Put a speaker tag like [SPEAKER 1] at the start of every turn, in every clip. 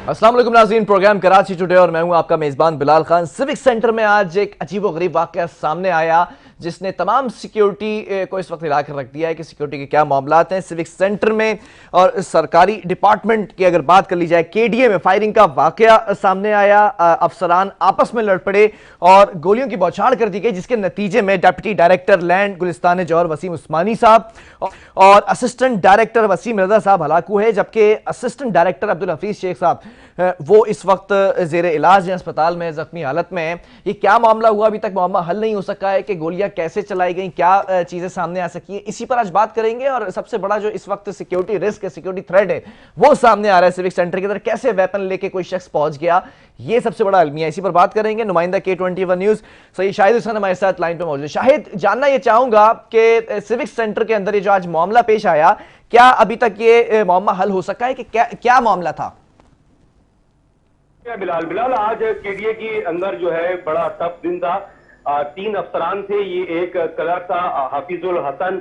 [SPEAKER 1] अस्सलाम वालेकुम नाज़रीन, प्रोग्राम कराची टुडे और मैं हूं आपका मेज़बान बिलाल खान। सिविक सेंटर में आज एक अजीबोगरीब वाक़या सामने आया जिसने तमाम सिक्योरिटी को इस वक्त हिला कर रख दिया है कि सिक्योरिटी के क्या मामलात हैं सिविक सेंटर में। और सरकारी डिपार्टमेंट की अगर बात कर ली जाए, केडीए में फायरिंग का वाक़या सामने आया। अफसरान आपस में लड़ पड़े और गोलियों की बौछार कर दी गई, जिसके नतीजे में डिप्टी डायरेक्टर लैंड गुलिस्तान जौहर वसीम उस्मानी साहब और असिस्टेंट डायरेक्टर वसीम रजा साहब हलाक हुए, जबकि असिस्टेंट डायरेक्टर अब्दुल हफीज शेख साहब वो इस वक्त जेर इलाज अस्पताल में जख्मी हालत में है। ये क्या मामला हुआ, अभी तक मामला हल नहीं हो सका है कि गोलियां कैसे चलाई गई, क्या चीजें सामने आ सकी है, इसी पर आज बात करेंगे। और सबसे बड़ा जो इस वक्त सिक्योरिटी रिस्क है, सिक्योरिटी थ्रेट है, वो सामने आ रहा है सिविक सेंटर के अंदर। कैसे वेपन लेके कोई शख्स पहुंच गया, ये सबसे बड़ा अलमिया, इसी पर बात करेंगे। नुमाइंदा K21 न्यूज सही शाहिद हुसैन हमारे साथ लाइन पे मौजूद है। शाहिद, जानना यह चाहूंगा कि सिविक सेंटर के अंदर ये जो आज मामला पेश आया, क्या अभी तक ये मामला हल हो सका है कि क्या मामला था?
[SPEAKER 2] बिलाल आज केडीए के अंदर जो है बड़ा टफ दिन था। 3 अफसरान थे। ये एक क्लर्क था हफीजुल हसन,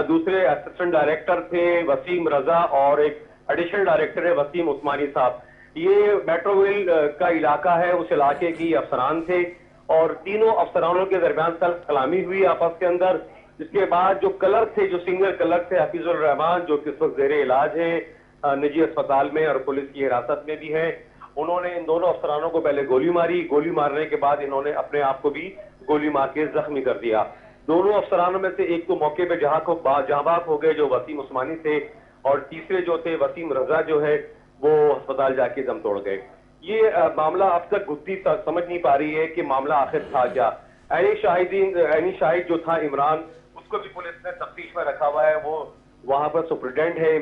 [SPEAKER 2] दूसरे असिस्टेंट डायरेक्टर थे वसीम रजा और एक एडिशनल डायरेक्टर है वसीम उस्मानी साहब। ये मेट्रोवेल का इलाका है, उस इलाके की अफसरान थे और तीनों अफसरानों के दरमियान कल कलामी हुई आपस के अंदर। इसके बाद जो क्लर्क थे, जो सीनियर क्लर्क थे हफीजुल रहमान, जो किस वक्त जेर इलाज है निजी अस्पताल में और पुलिस की हिरासत में भी है, उन्होंने इन दोनों अफसरानों को पहले गोली मारी। गोली मारने के बाद इन्होंने अपने आप को भी गोली मार के जख्मी कर दिया। दोनों अफसरानों में से एक तो मौके पे जहां हो गए, जो वसीम उस्मानी थे, और तीसरे जो थे वसीम रजा जो है वो अस्पताल जाके दम तोड़ गए। ये मामला अब तक गुत्थी समझ नहीं पा रही है कि मामला आखिर था क्या। ऐनी शाहिद जो था इमरान, उसको भी पुलिस ने तफ्तीश में रखा हुआ है। वो वहां पर सुप्रिटेंडेंट है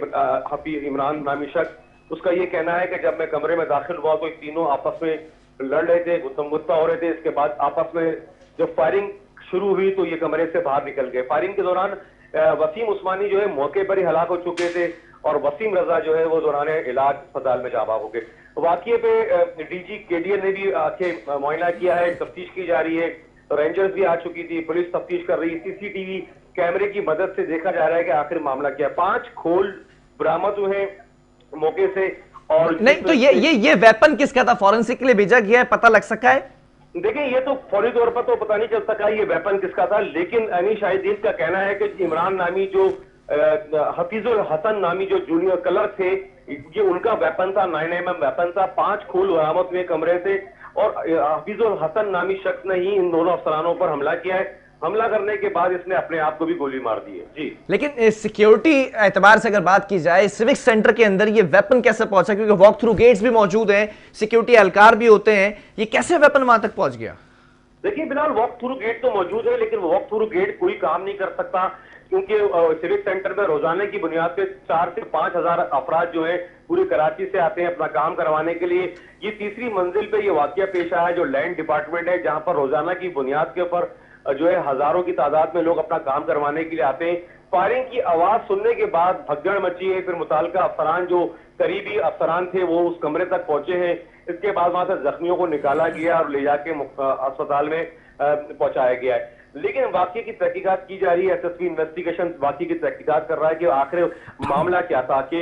[SPEAKER 2] हफीज इमरान नामी शख्स। उसका ये कहना है कि जब मैं कमरे में दाखिल हुआ तो तीनों आपस में लड़ रहे थे, गुत्तम-गुत्ता हो रहे थे। इसके बाद आपस में जब फायरिंग शुरू हुई तो ये कमरे से बाहर निकल गए। फायरिंग के दौरान वसीम उस्मानी जो है मौके पर ही हलाक हो चुके थे और वसीम रजा जो है वो दौरान इलाज अस्पताल में जाबाज हो गए। वाकये पे डीजी केडीए ने भी आके मुआयना किया है, तफ्तीश की जा रही है। रेंजर्स भी आ चुकी थी, पुलिस तफ्तीश कर रही है। सीसीटीवी कैमरे की मदद से देखा जा रहा है कि आखिर मामला क्या है। 5 खोल बरामद हुए हैं मौके से। और
[SPEAKER 1] नहीं तो ये वेपन किसका था? फॉरेंसिक के लिए भेजा गया है, पता लग सका है?
[SPEAKER 2] देखिए, ये तो फौरी तौर पर तो पता नहीं चल सका ये वेपन किसका था, लेकिन ऐनी शाहिदीन का कहना है कि इमरान नामी जो हफीजुल हसन नामी जो जूनियर क्लर्क थे, ये उनका वेपन था, 9mm वेपन था। 5 खोल बरामद हुए कमरे से और हफीजुल हसन नामी शख्स ने ही इन दोनों अफसरानों पर हमला किया है। हमला करने के बाद इसने अपने आप को भी गोली मार दी है जी।
[SPEAKER 1] लेकिन सिक्योरिटी एतबार से अगर बात की जाए, सिविक सेंटर के अंदर ये वेपन कैसे पहुंचा? क्योंकि वॉक थ्रू गेट्स भी मौजूद हैं, सिक्योरिटी एहलकार भी होते हैं, ये कैसे वेपन वहां तक पहुंच गया?
[SPEAKER 2] देखिए बिलाल, वॉक थ्रू गेट तो मौजूद है, लेकिन वॉक थ्रू गेट कोई काम नहीं कर सकता, क्योंकि सिविक सेंटर में रोजाना की बुनियाद पे 4 से 5 हजार अफराद जो है पूरी कराची से आते हैं अपना काम करवाने के लिए। ये तीसरी मंजिल पे ये वाकया पेश आया, जो लैंड डिपार्टमेंट है, जहां पर रोजाना की बुनियाद के ऊपर जो है हजारों की तादाद में लोग अपना काम करवाने के लिए आते हैं। फायरिंग की आवाज सुनने के बाद भगदड़ मची है। फिर मुताल्लिका अफसरान, जो करीबी अफसरान थे, वो उस कमरे तक पहुंचे हैं। इसके बाद वहां से जख्मियों को निकाला गया और ले जाके अस्पताल में पहुंचाया गया है। लेकिन वाकये की तहकीकात की जा रही है। एसएसपी इन्वेस्टिगेशन वाकये की तहकीकात कर रहा है कि आखिर मामला क्या था, कि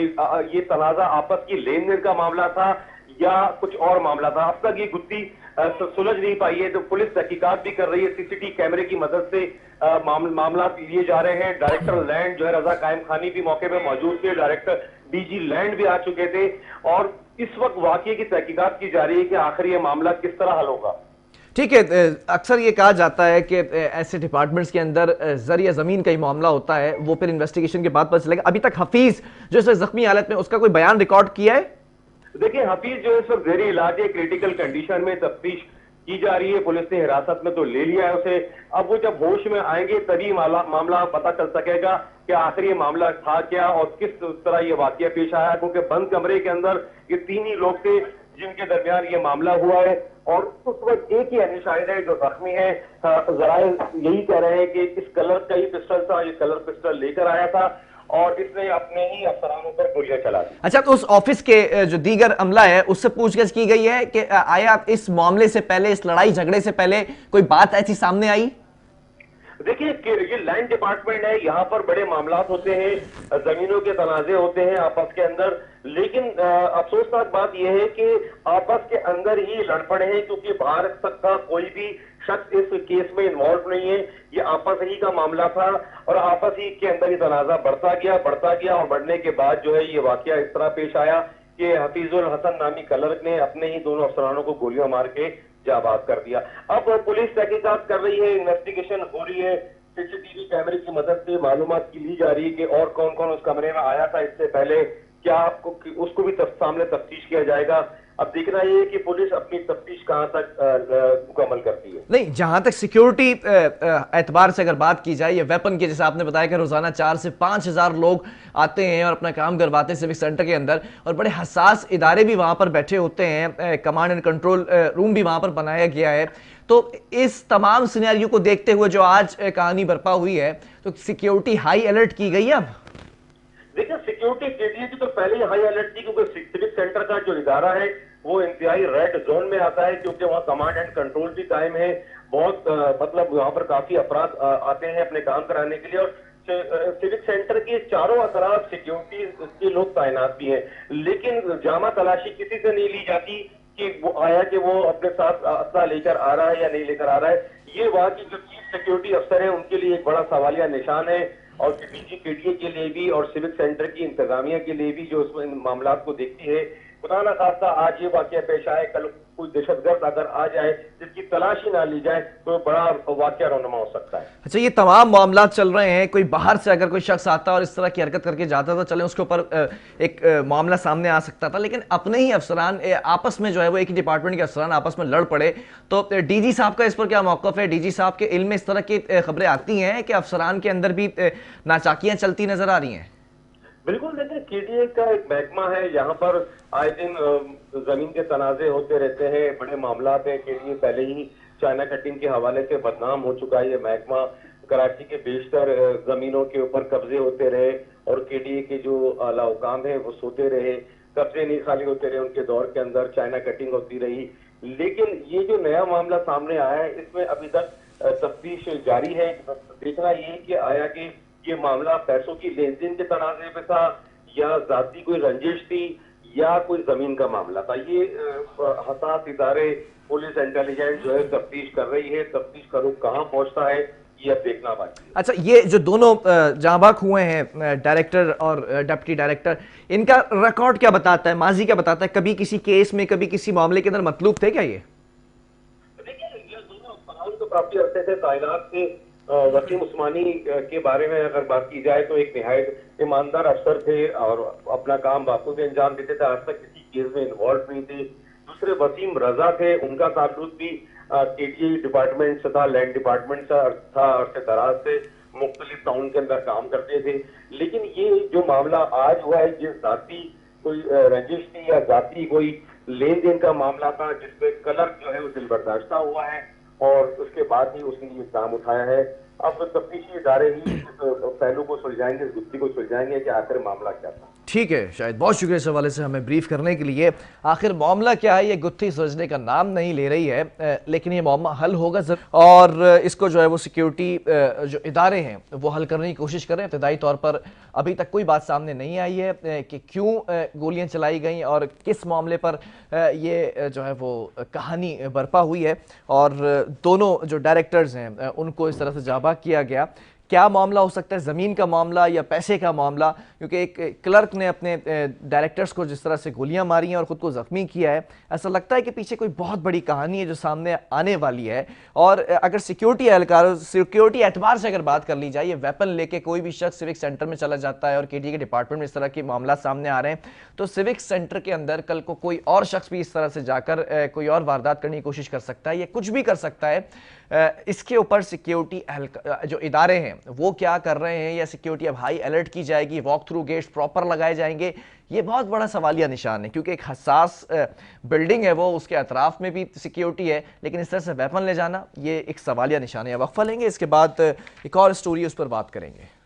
[SPEAKER 2] ये तनाजा आपस की लेन देन का मामला था या कुछ और मामला था। अब तक ये गुत्थी सुलझ नहीं पाई है, तो पुलिस तहकीकात भी कर रही है। सीसीटीवी कैमरे की मदद से मामला लिए जा रहे हैं। डायरेक्टर लैंड जो है रजा कायम खानी भी मौके पे मौजूद थे, डायरेक्टर डीजी लैंड भी आ चुके थे और इस वक्त वाकये की तहकीकात की जा रही है कि आखिर ये मामला किस तरह हल होगा।
[SPEAKER 1] ठीक है, अक्सर ये कहा जाता है कि ऐसे डिपार्टमेंट्स के अंदर जरिया जमीन का ही मामला होता है, वो फिर इन्वेस्टिगेशन के बाद पता चलेगा। अभी तक हफीज जो इस जख्मी हालत में, उसका कोई बयान रिकॉर्ड किया है?
[SPEAKER 2] देखिए, हफीज जो है इस वक्त जेर इलाज है, क्रिटिकल कंडीशन में, तफ्तीश की जा रही है। पुलिस ने हिरासत में तो ले लिया है उसे। अब वो जब होश में आएंगे तभी मामला पता चल सकेगा कि आखिर ये मामला था क्या और किस तरह ये वाकया पेश आया, क्योंकि बंद कमरे के अंदर ये 3 ही लोग थे जिनके दरमियान ये मामला हुआ है और उस वक्त एक ही ऐनी शाहिद है जो जख्मी है। जराए यही कह रहे हैं कि इस कलर का ही पिस्टल था, ये कलर पिस्टल लेकर आया था और इसने अपने ही अफसरानों पर गोलियां चला दी।
[SPEAKER 1] अच्छा, तो उस ऑफिस के जो दीगर अमला है उससे पूछताछ की गई है कि आया इस मामले से पहले, इस लड़ाई झगड़े से पहले कोई बात ऐसी सामने आई?
[SPEAKER 2] देखिए कि ये लैंड डिपार्टमेंट है, यहाँ पर बड़े मामलात होते हैं, जमीनों के तनाजे होते हैं आपस के अंदर। लेकिन अफसोसनाक बात यह है कि आपस के अंदर ही लड़ पड़े हैं, क्योंकि बाहर तक का कोई भी शख्स इस केस में इन्वॉल्व नहीं है। ये आपस ही का मामला था और आपस ही के अंदर ही तनाजा बढ़ता गया और बढ़ने के बाद जो है ये वाकया इस तरह पेश आया कि हफीजुल हसन नामी क्लर्क ने अपने ही दोनों अफसरानों को गोलियां मार के जाबाज कर दिया। अब पुलिस तहकीकात कर रही है, इन्वेस्टिगेशन हो रही है, सीसीटीवी कैमरे की मदद से मालूमात की ली जा रही है कि और कौन कौन उस कमरे में आया था इससे पहले, क्या आपको उसको भी सामने तफ्तीश किया जाएगा। अब देखना ये है कि पुलिस अपनी तफ्तीश कहां तक मुकम्मल करती है।
[SPEAKER 1] नहीं, जहां तक सिक्योरिटी एतबार से अगर बात की जाए, ये वेपन की, जैसे आपने बताया कि रोजाना 4 से 5 हजार लोग आते हैं और अपना काम करवाते हैं सिविक सेंटर के अंदर, और बड़े हसास इदारे भी वहां पर बैठे होते हैं, कमांड एंड कंट्रोल रूम भी वहां पर बनाया गया है। तो इस तमाम सिनेरियो को देखते हुए जो आज कहानी बर्पा हुई है, तो सिक्योरिटी हाई अलर्ट की गई है। अब
[SPEAKER 2] देखिए सिक्योरिटी केडीए की तो पहले ही हाई अलर्ट थी, क्योंकि सिविक सेंटर का जो इदारा है वो इंतहाई रेड जोन में आता है, क्योंकि वहाँ कमांड एंड कंट्रोल भी कायम है। बहुत मतलब वहाँ पर काफी अफराद आते हैं अपने काम कराने के लिए, और सिविक सेंटर के चारों तरफ सिक्योरिटी के लोग तैनात भी हैं। लेकिन जामा तलाशी किसी से नहीं ली जाती कि वो आया कि वो अपने साथ असला लेकर आ रहा है या नहीं लेकर आ रहा है। ये वहाँ की जो चीफ सिक्योरिटी अफसर है उनके लिए एक बड़ा सवालिया निशान है, और डीजी केडीए के लिए भी और सिविक सेंटर की इंतजामिया के लिए भी, जो उसमें मामला को देखती है। खुदा ना खास्ता आज ये वाकया पेश आए, कल कोई दहशतगर्द अगर आ जाए जिसकी तलाश ही ना ली जाए तो बड़ा वाकया रौनमा हो सकता है।
[SPEAKER 1] अच्छा, ये तमाम मामला चल रहे हैं, कोई बाहर से अगर कोई शख्स आता और इस तरह की हरकत करके जाता तो चले उसके ऊपर एक मामला सामने आ सकता था, लेकिन अपने ही अफसरान आपस में जो है वो एक ही डिपार्टमेंट के अफसरान आपस में लड़ पड़े। तो डीजी साहब का इस पर क्या मौकफ है? डीजी साहब के इल्म में इस तरह की खबरें आती हैं कि अफसरान के अंदर भी नाचाकियां चलती नजर आ रही हैं?
[SPEAKER 2] बिल्कुल, देखिए केडीए का एक महकमा है, यहाँ पर आए दिन जमीन के तनाजे होते रहते हैं, बड़े मामला है। केडीए पहले ही चाइना कटिंग के हवाले से बदनाम हो चुका है। ये महकमा कराची के बेशतर जमीनों के ऊपर कब्जे होते रहे और केडीए के जो आला हुकाम है वो सोते रहे, कब्जे नहीं खाली होते रहे, उनके दौर के अंदर चाइना कटिंग होती रही। लेकिन ये जो नया मामला सामने आया है इसमें अभी तक तफ्तीश जारी है। देखना ये कि आया कि ये मामला पैसों की लेन देन के तनाजे पे था या जाती कोई रंजिश थी या कोई जमीन का मामला था। ये हसास इदारे पुलिस इंटेलिजेंस जो है तफ्तीश कर रही है। तफ्तीश का रुख कहाँ पहुंचता है ये अब देखना बाकी है।
[SPEAKER 1] अच्छा, ये जो दोनों जांबाक हुए हैं, डायरेक्टर और डिप्टी डायरेक्टर, इनका रिकॉर्ड क्या बताता है, माजी क्या बताता है? कभी किसी केस में, कभी किसी मामले के अंदर मतलूब थे क्या ये?
[SPEAKER 2] देखिए ये दोनों अफसरान तो काफी अरसे से तैनात थे। वसीम उस्मानी के बारे में अगर बात की जाए तो एक निहायत ईमानदार अफसर थे और अपना काम बाखूबी अंजाम देते थे, आज तक किसी केस में इन्वॉल्व नहीं थे। दूसरे वसीम रजा थे, उनका ताल्लुक भी केडीए डिपार्टमेंट से था, लैंड डिपार्टमेंट से था, अरसे दराज से मुख्तलिफ टाउन के अंदर काम करते थे। लेकिन ये जो मामला आज हुआ है, ये जाती कोई रंजिश थी या जाती कोई लेन देन का मामला था, जिसपे क्लर्क जो है वो दिलबर्दाश्ता हुआ है और उसके बाद ही उसने ये काम उठाया है। अब तफ्तीशी इदारे ही इस पहलू को सुलझाएंगे, इस गुत्थी को सुलझाएंगे कि आखिर मामला क्या था।
[SPEAKER 1] ठीक है, शायद बहुत शुक्रिया इस हवाले से हमें ब्रीफ करने के लिए। आखिर मामला क्या है, ये गुत्थी सुलझने का नाम नहीं ले रही है, लेकिन ये मामला हल होगा जरूर, और इसको जो है वो सिक्योरिटी जो इदारे हैं वो हल करने की कोशिश करें। इब्तदाई तौर पर अभी तक कोई बात सामने नहीं आई है कि क्यों गोलियां चलाई गई और किस मामले पर ये जो है वो कहानी बर्पा हुई है, और दोनों जो डायरेक्टर्स हैं उनको इस तरह से जाबाक किया गया। क्या मामला हो सकता है, ज़मीन का मामला या पैसे का मामला? क्योंकि एक क्लर्क ने अपने डायरेक्टर्स को जिस तरह से गोलियां मारी हैं और ख़ुद को ज़ख्मी किया है, ऐसा लगता है कि पीछे कोई बहुत बड़ी कहानी है जो सामने आने वाली है। और अगर सिक्योरिटी एहलकारों, सिक्योरिटी एतबार से अगर बात कर ली जाए, ये वेपन लेके कोई भी शख्स सिविक सेंटर में चला जाता है और केडीए के डिपार्टमेंट में इस तरह के मामला सामने आ रहे हैं, तो सिविक सेंटर के अंदर कल को कोई और शख्स भी इस तरह से जाकर कोई और वारदात करने की कोशिश कर सकता है, या कुछ भी कर सकता है। इसके ऊपर सिक्योरिटी जो इदारे हैं वो क्या कर रहे हैं, या सिक्योरिटी अब हाई अलर्ट की जाएगी, वॉक थ्रू गेट्स प्रॉपर लगाए जाएंगे, ये बहुत बड़ा सवालिया निशान है। क्योंकि एक हसास बिल्डिंग है वो, उसके अतराफ में भी सिक्योरिटी है, लेकिन इस तरह से वेपन ले जाना ये एक सवालिया निशान है। वक्फा लेंगे, इसके बाद एक और स्टोरी उस पर बात करेंगे।